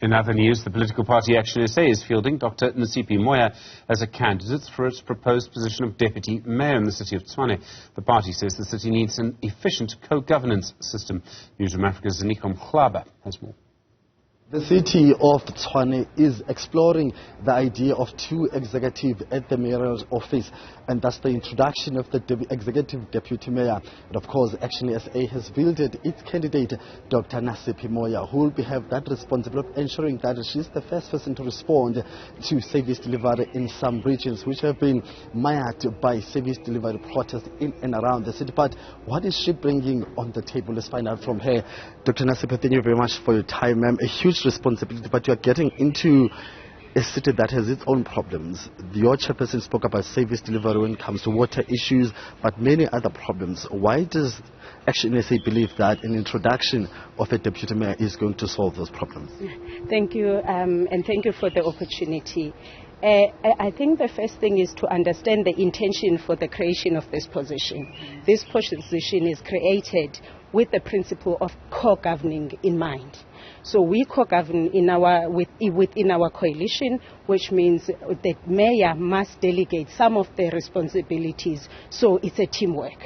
In other news, the political party ActionSA is fielding Dr Nasiphi Moya as a candidate for its proposed position of deputy mayor in the city of Tshwane. The party says the city needs an efficient co-governance system. Newzroom Afrika's Ziniko Mhlaba has more. The city of Tshwane is exploring the idea of two executives at the mayor's office, and that's the introduction of the executive deputy mayor. And of course, ActionSA has fielded its candidate, Dr Nasiphi Moya, who will have that responsibility of ensuring that she's the first person to respond to service delivery in some regions which have been mired by service delivery protests in and around the city. But what is she bringing on the table? Let's find out from her. Dr Nasiphi, thank you very much for your time, ma'am. A huge responsibility, but you are getting into a city that has its own problems. Your chairperson spoke about service delivery when it comes to water issues, but many other problems. Why does ActionSA believe that an introduction of a deputy mayor is going to solve those problems? Thank you, and thank you for the opportunity. I think the first thing is to understand the intention for the creation of this position. This position is created with the principle of co-governing in mind. So we co-govern within our coalition, which means the mayor must delegate some of the responsibilities, so it's a teamwork.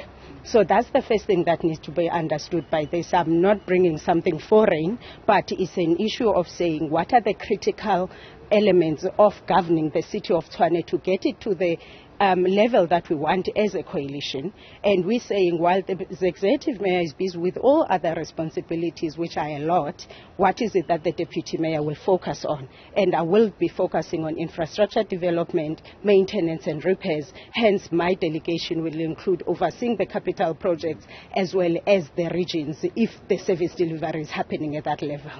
So that's the first thing that needs to be understood by this. I'm not bringing something foreign, but it's an issue of saying what are the critical elements of governing the city of Tshwane to get it to the level that we want as a coalition. And we're saying while the executive mayor is busy with all other responsibilities, which are a lot, what is it that the deputy mayor will focus on? And I will be focusing on infrastructure development, maintenance and repairs. Hence, my delegation will include overseeing the capital projects as well as the regions if the service delivery is happening at that level.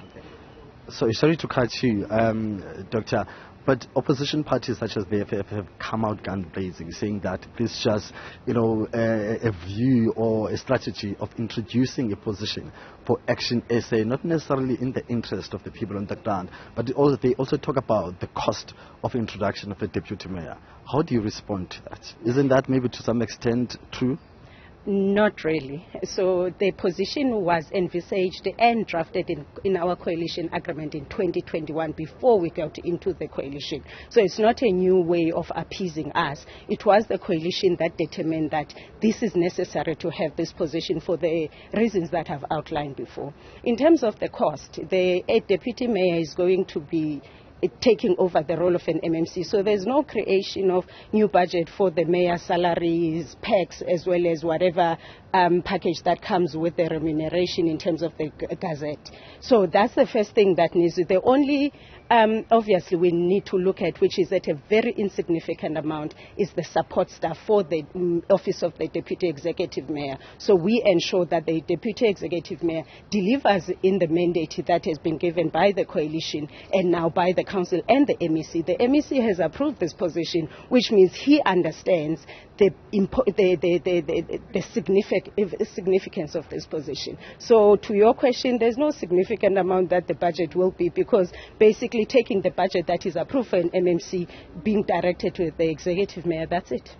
So, sorry to cut you, Doctor, but opposition parties such as the FF have come out gun blazing, saying that this is just, a view or a strategy of introducing a position for ActionSA, not necessarily in the interest of the people on the ground, but they also talk about the cost of introduction of a deputy mayor. How do you respond to that? Isn't that maybe to some extent true? Not really. So the position was envisaged and drafted in our coalition agreement in 2021 before we got into the coalition. So it's not a new way of appeasing us. It was the coalition that determined that this is necessary to have this position for the reasons that I've outlined before. In terms of the cost, the deputy mayor is going to be taking over the role of an MMC. So there's no creation of new budget for the mayor's salaries, PACs, as well as whatever package that comes with the remuneration in terms of the gazette. So that's the first thing that needs. The only, obviously, we need to look at, which is at a very insignificant amount, is the support staff for the office of the deputy executive mayor. So we ensure that the deputy executive mayor delivers in the mandate that has been given by the coalition and now by the council and the MEC. The MEC has approved this position, which means he understands the significance of this position. So to your question, there's no significant amount that the budget will be, because basically taking the budget that is approved for an MMC being directed to the executive mayor, that's it.